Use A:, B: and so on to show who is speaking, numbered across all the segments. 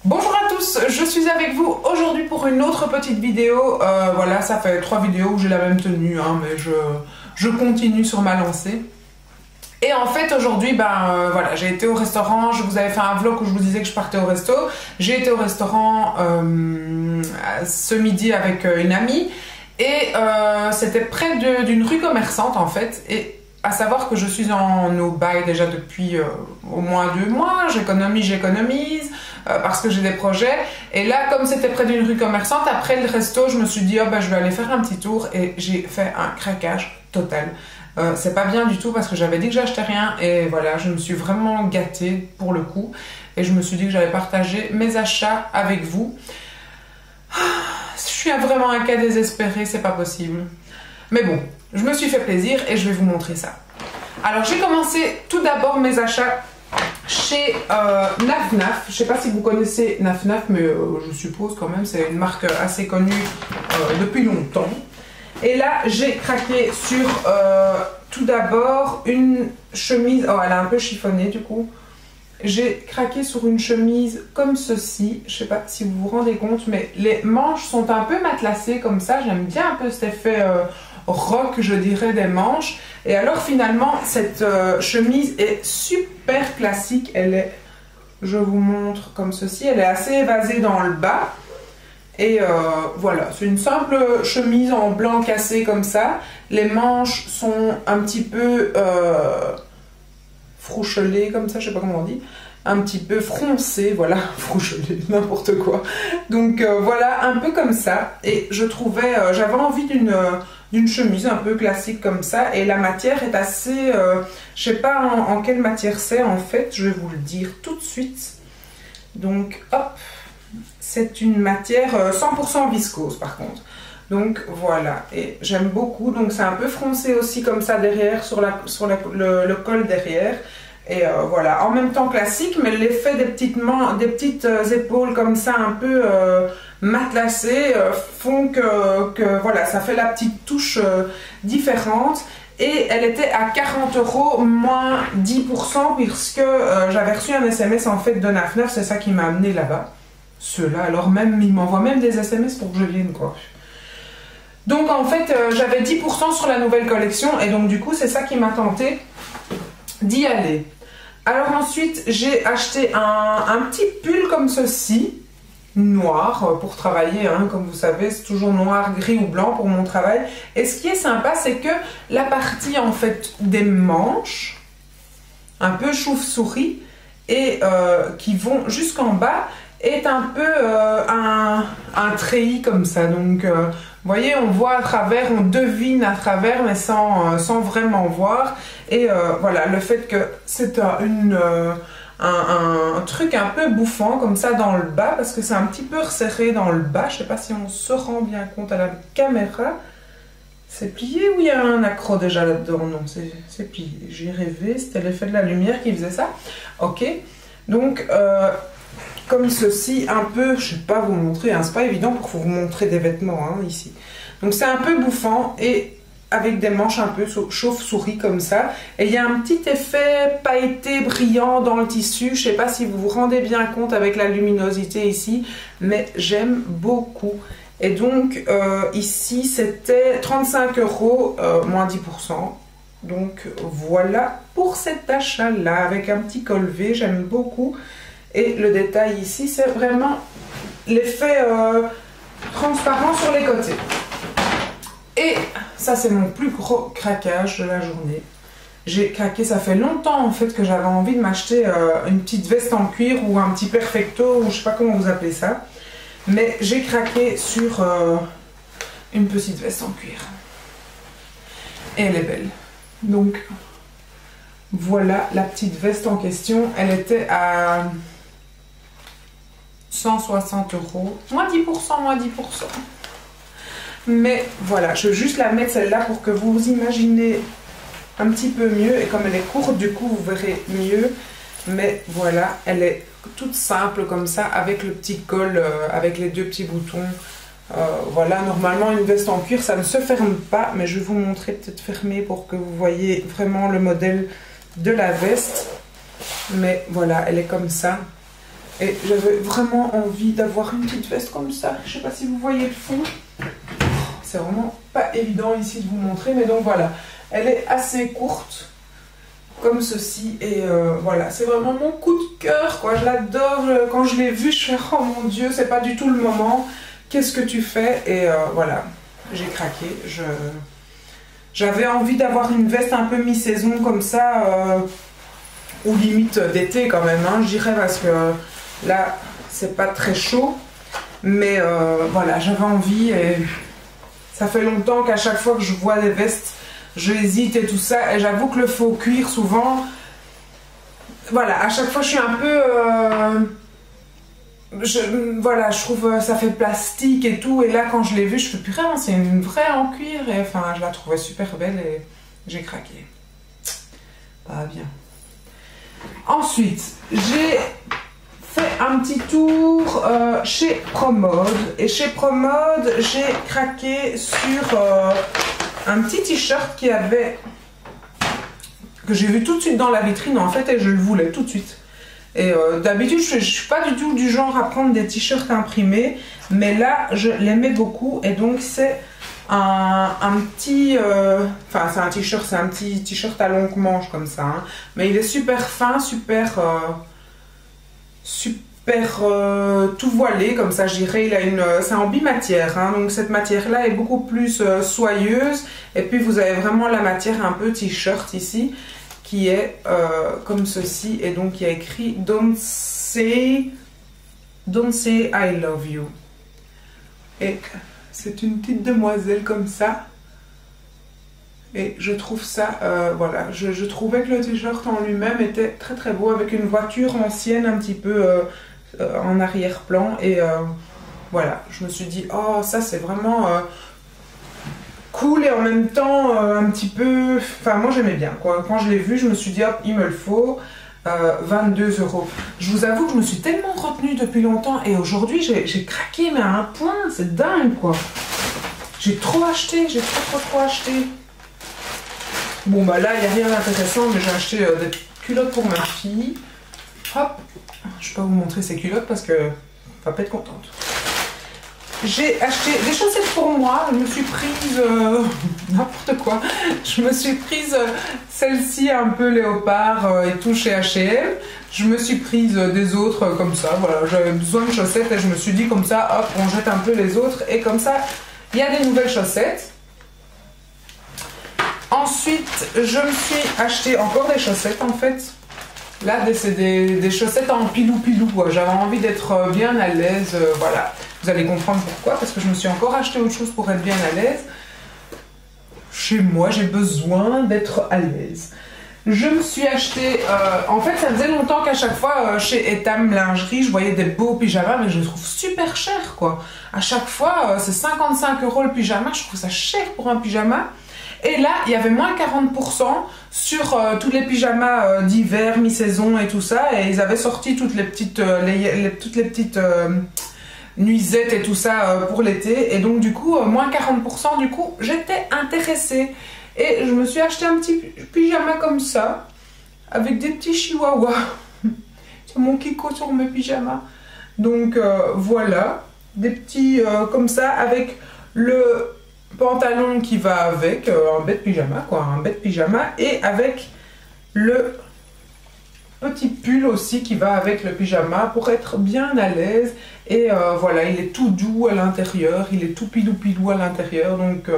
A: Bonjour à tous, je suis avec vous aujourd'hui pour une autre petite vidéo. Voilà, ça fait 3 vidéos où j'ai la même tenue, hein, mais je continue sur ma lancée. Et en fait aujourd'hui, voilà, j'ai été au restaurant, je vous avais fait un vlog où je vous disais que je partais au resto. J'ai été au restaurant ce midi avec une amie et c'était près d'une rue commerçante en fait. Et à savoir que je suis en au bail déjà depuis au moins 2 mois, j'économise parce que j'ai des projets. Et là, comme c'était près d'une rue commerçante, après le resto, je me suis dit, oh, je vais aller faire un petit tour et j'ai fait un craquage total. C'est pas bien du tout parce que j'avais dit que j'achetais rien et voilà, je me suis vraiment gâtée pour le coup. Et je me suis dit que j'allais partager mes achats avec vous. Je suis vraiment un cas désespéré, c'est pas possible. Mais bon, je me suis fait plaisir et je vais vous montrer ça. Alors j'ai commencé tout d'abord mes achats chez Naf Naf. Je sais pas si vous connaissez Naf Naf, mais je suppose quand même, c'est une marque assez connue depuis longtemps. Et là j'ai craqué sur tout d'abord une chemise, oh elle est un peu chiffonnée du coup. J'ai craqué sur une chemise comme ceci, je sais pas si vous vous rendez compte, mais les manches sont un peu matelassées comme ça, j'aime bien un peu cet effet rock je dirais des manches. Et alors finalement cette chemise est super classique, elle est, je vous montre comme ceci, elle est assez évasée dans le bas. Et voilà, c'est une simple chemise en blanc cassé comme ça, les manches sont un petit peu frouchelé comme ça, je sais pas comment on dit, un petit peu froncé, voilà, frouchelé, n'importe quoi. Donc voilà, un peu comme ça. Et je trouvais, j'avais envie d'une chemise un peu classique comme ça. Et la matière est assez, je sais pas en quelle matière c'est en fait, je vais vous le dire tout de suite. Donc hop, c'est une matière 100% viscose par contre. Donc voilà, et j'aime beaucoup, donc c'est un peu froncé aussi comme ça derrière, sur le col derrière. Et voilà, en même temps classique, mais l'effet des petites épaules comme ça un peu matelassées font que voilà, ça fait la petite touche différente. Et elle était à 40 €, moins 10%, puisque j'avais reçu un SMS en fait de Naf Naf, c'est ça qui m'a amené là-bas. Ceux-là, alors même, ils m'envoient même des SMS pour que je vienne quoi. Donc en fait j'avais 10% sur la nouvelle collection et donc du coup c'est ça qui m'a tenté d'y aller. Alors ensuite j'ai acheté un petit pull comme ceci, noir pour travailler, hein, comme vous savez c'est toujours noir, gris ou blanc pour mon travail. Et ce qui est sympa c'est que la partie en fait des manches, un peu chauve-souris et qui vont jusqu'en bas est un peu un treillis comme ça, donc vous voyez, on voit à travers, on devine à travers, mais sans vraiment voir. Et voilà, le fait que c'est un truc un peu bouffant comme ça dans le bas, parce que c'est un petit peu resserré dans le bas. Je sais pas si on se rend bien compte à la caméra. C'est plié ou il y a un accroc déjà là-dedans? Non, c'est plié. J'ai rêvé, c'était l'effet de la lumière qui faisait ça. Ok, donc comme ceci, un peu, je ne sais pas vous montrer, hein, c'est pas évident pour vous montrer des vêtements hein, ici. Donc c'est un peu bouffant et avec des manches un peu chauve-souris comme ça. Et il y a un petit effet pailleté brillant dans le tissu, je ne sais pas si vous vous rendez bien compte avec la luminosité ici, mais j'aime beaucoup. Et donc ici c'était 35 €, moins 10%. Donc voilà pour cet achat là, avec un petit col V, j'aime beaucoup. Et le détail ici, c'est vraiment l'effet transparent sur les côtés. Et ça, c'est mon plus gros craquage de la journée. J'ai craqué, ça fait longtemps en fait que j'avais envie de m'acheter une petite veste en cuir ou un petit perfecto, ou je sais pas comment vous appelez ça. Mais j'ai craqué sur une petite veste en cuir. Et elle est belle. Donc, voilà la petite veste en question. Elle était à 160 €, moins 10%, moins 10%. Mais voilà, je vais juste la mettre celle-là pour que vous vous imaginez un petit peu mieux. Et comme elle est courte, du coup, vous verrez mieux. Mais voilà, elle est toute simple comme ça, avec le petit col, avec les 2 petits boutons. Voilà, normalement, une veste en cuir, ça ne se ferme pas. Mais je vais vous montrer peut-être fermé pour que vous voyez vraiment le modèle de la veste. Mais voilà, elle est comme ça. Et j'avais vraiment envie d'avoir une petite veste comme ça. Je sais pas si vous voyez le fond. C'est vraiment pas évident ici de vous montrer. Mais donc voilà, elle est assez courte. Comme ceci. Et voilà, c'est vraiment mon coup de cœur, quoi. Je l'adore. Quand je l'ai vue, je fais oh mon Dieu, c'est pas du tout le moment. Qu'est-ce que tu fais? Et voilà, j'ai craqué. J'avais envie d'avoir une veste un peu mi-saison comme ça. Ou limite d'été quand même, hein, je dirais, parce que là, c'est pas très chaud. Mais voilà, j'avais envie et ça fait longtemps qu'à chaque fois que je vois des vestes, je hésite et tout ça. Et j'avoue que le faux cuir, souvent, voilà, à chaque fois je suis un peu... voilà, je trouve ça fait plastique et tout. Et là, quand je l'ai vue, je fais purée, c'est une vraie en cuir. Et enfin, je la trouvais super belle et j'ai craqué. Pas bien. Ensuite, j'ai fait un petit tour chez Promode. Et chez Promode, j'ai craqué sur un petit t-shirt qui avait... que j'ai vu tout de suite dans la vitrine en fait et je le voulais tout de suite. Et d'habitude, je suis pas du tout du genre à prendre des t-shirts imprimés. Mais là, je l'aimais beaucoup. Et donc, c'est un petit... enfin, c'est un t-shirt, c'est un petit t-shirt à longue manche comme ça. Hein. Mais il est super fin, super... tout voilé, comme ça je dirais. Il a une... c'est en bimatière, hein, donc cette matière-là est beaucoup plus soyeuse. Et puis, vous avez vraiment la matière un peu t-shirt ici, qui est comme ceci. Et donc, il y a écrit « Don't say I love you ». Et... c'est une petite demoiselle comme ça. Et je trouve ça, voilà, je trouvais que le t-shirt en lui-même était très très beau avec une voiture ancienne un petit peu en arrière-plan. Et voilà, je me suis dit, oh ça c'est vraiment cool et en même temps un petit peu... Enfin moi j'aimais bien quoi. Quand je l'ai vu, je me suis dit, hop, il me le faut. 22 €. Je vous avoue que je me suis tellement retenue depuis longtemps et aujourd'hui j'ai craqué mais à un point, c'est dingue quoi. J'ai trop acheté, j'ai trop acheté. Bon bah là il n'y a rien d'intéressant mais j'ai acheté des culottes pour ma fille. Hop, je vais pas vous montrer ces culottes parce que va pas être contente. J'ai acheté des chaussettes pour moi, je me suis prise n'importe quoi. Je me suis prise celle-ci un peu léopard et tout chez H&M. Je me suis prise des autres comme ça, voilà, j'avais besoin de chaussettes et je me suis dit comme ça, hop, on jette un peu les autres et comme ça, il y a des nouvelles chaussettes. Ensuite, je me suis acheté encore des chaussettes en fait. Là, c'est des chaussettes en pilou-pilou. J'avais envie d'être bien à l'aise, voilà. Vous allez comprendre pourquoi, parce que je me suis encore acheté autre chose pour être bien à l'aise. Chez moi, j'ai besoin d'être à l'aise. Je me suis acheté... en fait, ça faisait longtemps qu'à chaque fois, chez Etam Lingerie, je voyais des beaux pyjamas, mais je les trouve super chers, quoi. À chaque fois, c'est 55 € le pyjama. Je trouve ça cher pour un pyjama. Et là, il y avait moins 40% sur tous les pyjamas d'hiver, mi-saison et tout ça. Et ils avaient sorti toutes les petites... nuisettes et tout ça pour l'été. Et donc, du coup, moins 40%. Du coup, j'étais intéressée. Et je me suis acheté un petit pyjama comme ça, avec des petits chihuahuas. C'est mon Kiko sur mes pyjamas. Donc, voilà. Des petits comme ça, avec le... pantalon qui va avec, un bête pyjama quoi, un bête pyjama, et avec le petit pull aussi qui va avec le pyjama pour être bien à l'aise. Et voilà, il est tout doux à l'intérieur, il est tout pilou-pilou à l'intérieur, donc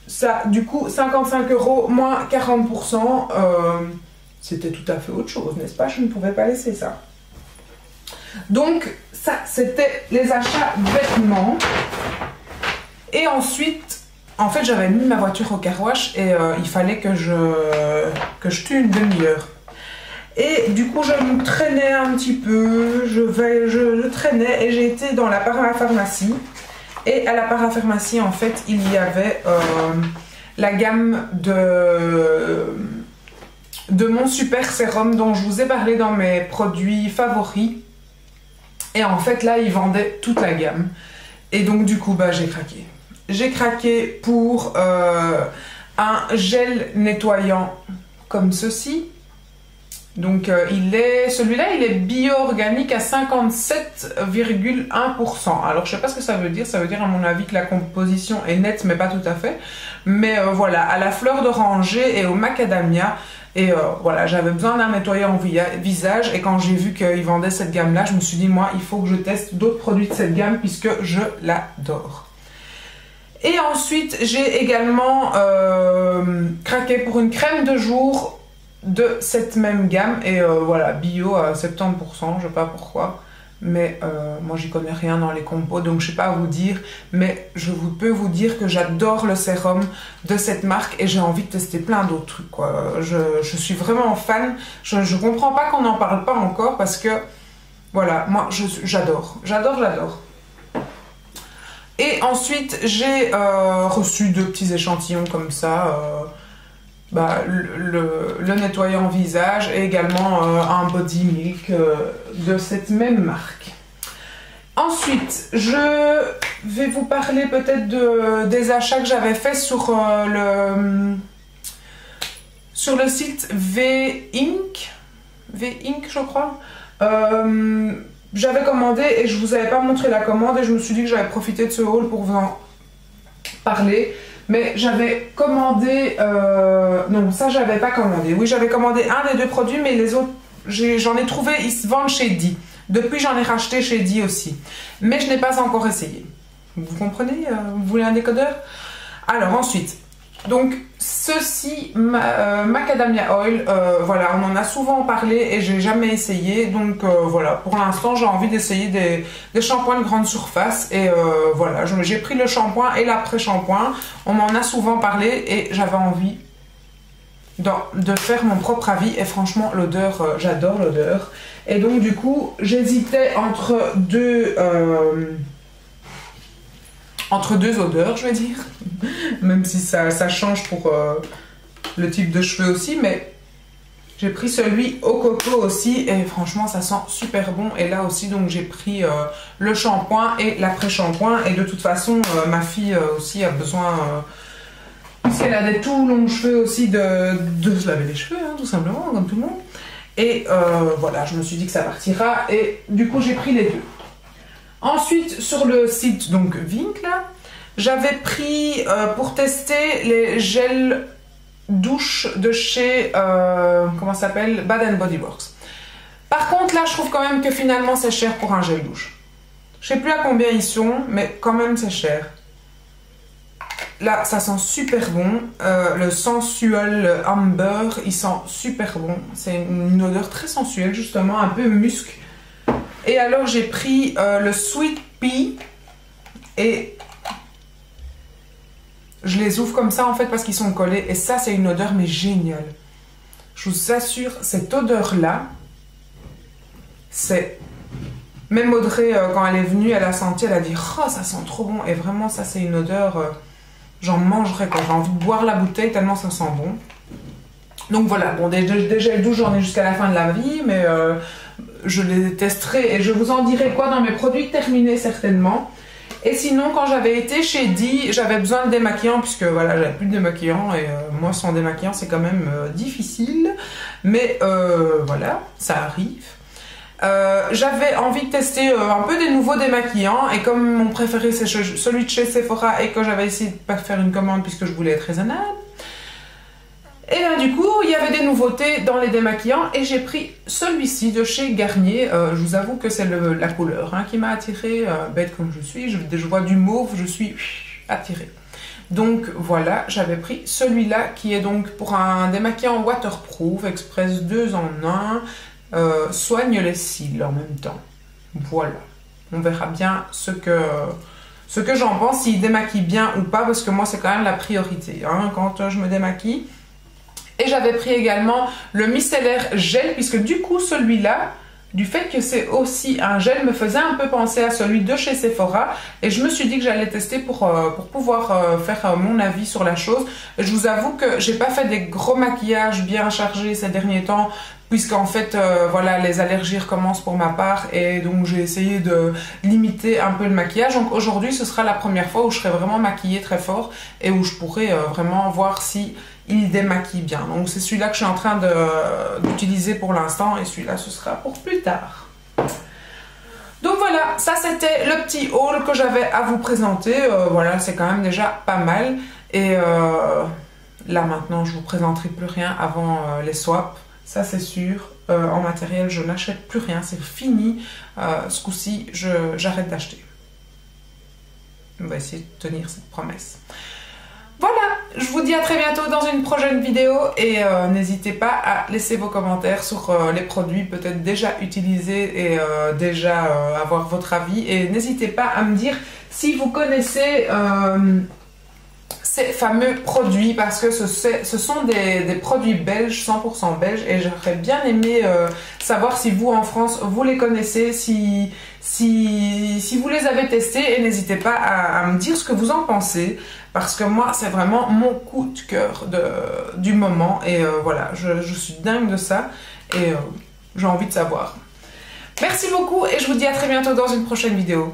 A: ça, du coup, 55 € moins 40%, c'était tout à fait autre chose, n'est-ce pas? Je ne pouvais pas laisser ça. Donc, ça, c'était les achats vêtements. Et ensuite, en fait, j'avais mis ma voiture au car wash et il fallait que je tue une demi-heure. Et du coup, je me traînais un petit peu, je traînais et j'ai été dans la parapharmacie. Et à la parapharmacie, en fait, il y avait la gamme de mon super sérum dont je vous ai parlé dans mes produits favoris. Et en fait, là, ils vendaient toute la gamme. Et donc, du coup, bah, j'ai craqué. J'ai craqué pour un gel nettoyant comme ceci. Donc celui-là il est bio-organique à 57,1%. Alors je sais pas ce que ça veut dire à mon avis que la composition est nette mais pas tout à fait. Mais voilà, à la fleur d'oranger et au macadamia. Et voilà, j'avais besoin d'un nettoyant visage et quand j'ai vu qu'ils vendaient cette gamme-là, je me suis dit moi il faut que je teste d'autres produits de cette gamme puisque je l'adore. Et ensuite j'ai également craqué pour une crème de jour de cette même gamme et voilà, bio à 70%, je sais pas pourquoi. Mais moi j'y connais rien dans les compos donc je sais pas à vous dire, mais peux vous dire que j'adore le sérum de cette marque et j'ai envie de tester plein d'autres trucs quoi. Je suis vraiment fan, je comprends pas qu'on n'en parle pas encore parce que voilà, moi j'adore. Et ensuite j'ai reçu 2 petits échantillons comme ça, le nettoyant visage et également un body milk de cette même marque. Ensuite, je vais vous parler peut-être des achats que j'avais fait sur le site V-Ink, je crois. J'avais commandé et je vous avais pas montré la commande et je me suis dit que j'avais profité de ce haul pour vous en parler. Mais j'avais commandé... non, ça, j'avais pas commandé. Oui, j'avais commandé un des 2 produits, mais les autres, j'en ai trouvé, ils se vendent chez Di. Depuis, j'en ai racheté chez Di aussi. Mais je n'ai pas encore essayé. Vous comprenez? Vous voulez un décodeur? Alors, ensuite, donc, ceci, Macadamia Oil, voilà, on en a souvent parlé et j'ai jamais essayé. Donc, voilà, pour l'instant, j'ai envie d'essayer des shampoings de grande surface. Et voilà, j'ai pris le shampoing et l'après-shampoing. On m'en a souvent parlé et j'avais envie de faire mon propre avis. Et franchement, l'odeur, j'adore l'odeur. Et donc, du coup, j'hésitais entre deux odeurs, je vais dire. Même si ça change pour le type de cheveux aussi. Mais j'ai pris celui au coco aussi. Et franchement, ça sent super bon. Et là aussi, donc j'ai pris le shampoing et l'après-shampoing. Et de toute façon, ma fille aussi a besoin... parce qu'elle a des tout longs cheveux aussi de se laver les cheveux, hein, tout simplement, comme tout le monde. Et voilà, je me suis dit que ça partira. Et du coup, j'ai pris les 2. Ensuite, sur le site donc Vink, là, j'avais pris pour tester les gels douche de chez, comment ça s'appelle, Bath & Body Works. Par contre, là, je trouve quand même que finalement, c'est cher pour un gel douche. Je sais plus à combien ils sont, mais quand même, c'est cher. Là, ça sent super bon. Le sensual amber, il sent super bon. C'est une odeur très sensuelle, justement, un peu musc. Et alors, j'ai pris le Sweet Pea. Et je les ouvre comme ça, en fait, parce qu'ils sont collés. Et ça, c'est une odeur, mais géniale. Je vous assure, cette odeur-là, c'est... Même Audrey, quand elle est venue, elle a senti, elle a dit « Oh, ça sent trop bon !» Et vraiment, ça, c'est une odeur... j'en mangerai quand j'ai envie de boire la bouteille tellement ça sent bon. Donc voilà, bon, des gels douche, j'en ai jusqu'à la fin de la vie, mais je les testerai et je vous en dirai quoi dans mes produits terminés certainement. Et sinon, quand j'avais été chez Di, j'avais besoin de démaquillant puisque voilà, j'avais plus de démaquillant et moi sans démaquillant c'est quand même difficile. Mais voilà, ça arrive. J'avais envie de tester un peu des nouveaux démaquillants et comme mon préféré c'est celui de chez Sephora et que j'avais essayé de pas faire une commande puisque je voulais être raisonnable, et bien du coup il y avait des nouveautés dans les démaquillants et j'ai pris celui-ci de chez Garnier. Je vous avoue que c'est la couleur hein, qui m'a attirée, bête comme je suis, je vois du mauve, je suis attirée. Donc voilà, j'avais pris celui-là qui est donc pour un démaquillant waterproof, express 2 en 1. Soigne les cils en même temps. Voilà. On verra bien ce que j'en pense, s'il démaquille bien ou pas, parce que moi c'est quand même la priorité hein, quand je me démaquille. Et j'avais pris également le micellaire gel, puisque du coup celui-là, du fait que c'est aussi un gel, me faisait un peu penser à celui de chez Sephora. Et je me suis dit que j'allais tester pour pouvoir faire mon avis sur la chose. Et je vous avoue que j'ai pas fait des gros maquillages bien chargés ces derniers temps, puisqu'en fait, voilà, les allergies recommencent pour ma part et donc j'ai essayé de limiter un peu le maquillage. Donc aujourd'hui, ce sera la première fois où je serai vraiment maquillée très fort et où je pourrai vraiment voir si il démaquille bien. Donc c'est celui-là que je suis en train d'utiliser pour l'instant et celui-là, ce sera pour plus tard. Donc voilà, ça c'était le petit haul que j'avais à vous présenter. Voilà, c'est quand même déjà pas mal. Et là maintenant, je vous présenterai plus rien avant les swaps. Ça c'est sûr. En matériel, je n'achète plus rien. C'est fini. Ce coup-ci, j'arrête d'acheter. On va essayer de tenir cette promesse. Voilà, je vous dis à très bientôt dans une prochaine vidéo et n'hésitez pas à laisser vos commentaires sur les produits peut-être déjà utilisés et déjà avoir votre avis. Et n'hésitez pas à me dire si vous connaissez ces fameux produits parce que ce sont des produits belges, 100% belges et j'aurais bien aimé savoir si vous en France vous les connaissez, si vous les avez testés et n'hésitez pas à me dire ce que vous en pensez. Parce que moi, c'est vraiment mon coup de cœur du moment. Et voilà, je suis dingue de ça. Et j'ai envie de savoir. Merci beaucoup et je vous dis à très bientôt dans une prochaine vidéo.